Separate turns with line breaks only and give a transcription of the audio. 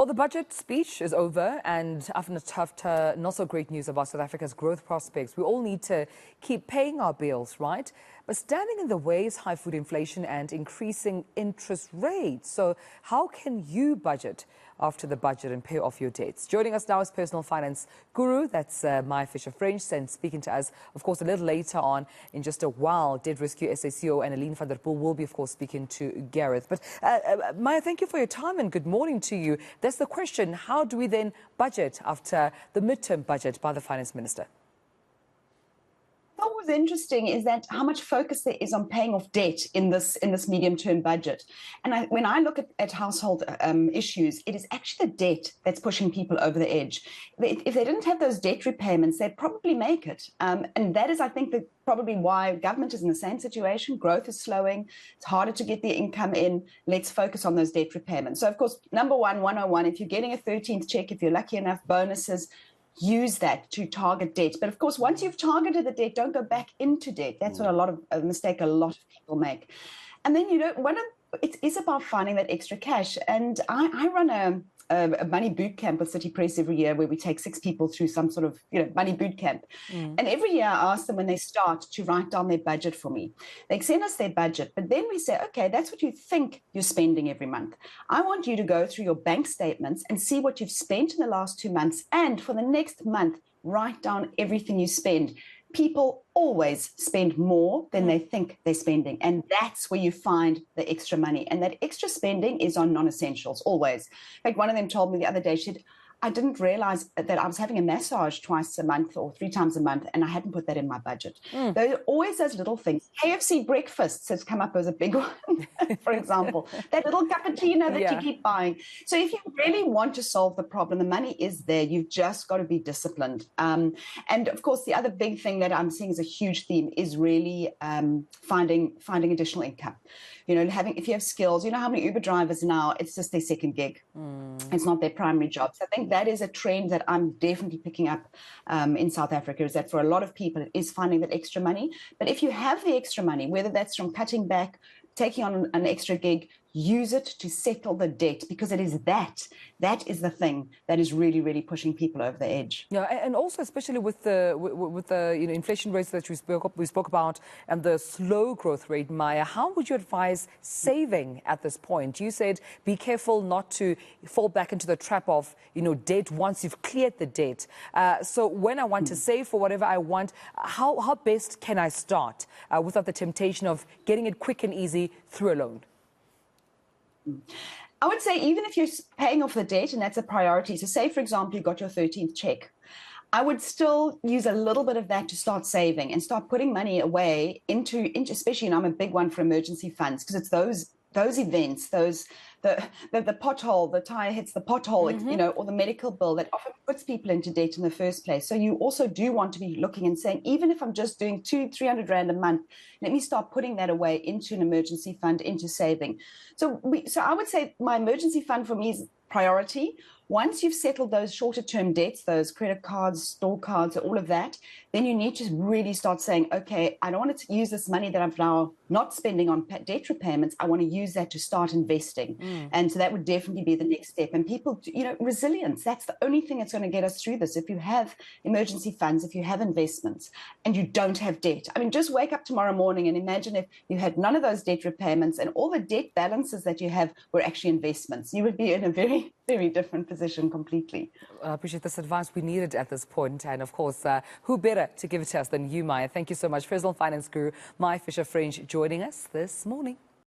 Well, the budget speech is over, and after not so great news about South Africa's growth prospects, we all need to keep paying our bills, right? But standing in the way is high food inflation and increasing interest rates. So how can you budget after the budget and pay off your debts? Joining us now is personal finance guru, that's Maya Fisher-French, and speaking to us, of course, a little later on in just a while, Debt Rescue SACO and Aline van der Poel will be, of course, speaking to Gareth. But Maya, thank you for your time and good morning to you. That's the question. How do we then budget after the midterm budget by the Finance Minister?
What was interesting is that how much focus there is on paying off debt in this medium-term budget. And when I look at household issues, it is actually the debt that's pushing people over the edge. If they didn't have those debt repayments, they'd probably make it. And that is, I think, probably why government is in the same situation. Growth is slowing. It's harder to get the income in. Let's focus on those debt repayments. So, of course, number 101, if you're getting a 13th check, if you're lucky enough, bonuses, use that to target debt. But of course, once you've targeted the debt, don't go back into debt. That's what a mistake a lot of people make. And then, it is about finding that extra cash. And I run a money boot camp with City Press every year where we take 6 people through some sort of money boot camp. And every year I ask them when they start to write down their budget for me. They send us their budget, but then we say, okay, that's what you think you're spending every month. I want you to go through your bank statements and see what you've spent in the last 2 months, and for the next month, write down everything you spend. People always spend more than they think they're spending. And that's where you find the extra money. And that extra spending is on non-essentials, always. In fact, one of them told me the other day, she said, I didn't realize that I was having a massage twice a month or 3 times a month, and I hadn't put that in my budget. There are always those little things. KFC breakfasts has come up as a big one, for example. That little cappuccino that you keep buying. So if you really want to solve the problem, the money is there. You've just got to be disciplined. And of course, the other big thing that I'm seeing as a huge theme is really finding additional income. If you have skills, how many Uber drivers now, it's just their second gig. It's not their primary job. So I think that is a trend that I'm definitely picking up in South Africa, is that for a lot of people, it is finding that extra money. But if you have the extra money, whether that's from cutting back, taking on an extra gig, use it to settle the debt, because it is that is the thing that is really, really pushing people over the edge.
Yeah, and also especially with the inflation rates that we spoke about and the slow growth rate, Maya, how would you advise saving at this point? You said be careful not to fall back into the trap of debt once you've cleared the debt. So when I want to save for whatever I want, how best can I start without the temptation of getting it quick and easy through a loan?
I would say even if you're paying off the debt and that's a priority, so say, for example, you got your 13th check, I would still use a little bit of that to start saving and start putting money away into especially, I'm a big one for emergency funds, because it's those events, the pothole, the tire hits the pothole, or the medical bill that often puts people into debt in the first place. So you also do want to be looking and saying, even if I'm just doing 200-300 Rand a month, let me start putting that away into an emergency fund, into saving. So I would say my emergency fund for me is priority. Once you've settled those shorter-term debts, those credit cards, store cards, all of that, then you need to really start saying, okay, I don't want to use this money that I'm now not spending on debt repayments. I want to use that to start investing. And so that would definitely be the next step. And people, resilience, that's the only thing that's going to get us through this. If you have emergency funds, if you have investments, and you don't have debt. I mean, just wake up tomorrow morning and imagine if you had none of those debt repayments and all the debt balances that you have were actually investments. You would be in a very, very different position completely.
I appreciate this advice. We need it at this point. And of course, who better to give it to us than you, Maya? Thank you so much. Personal finance guru Maya Fisher-French joining us this morning.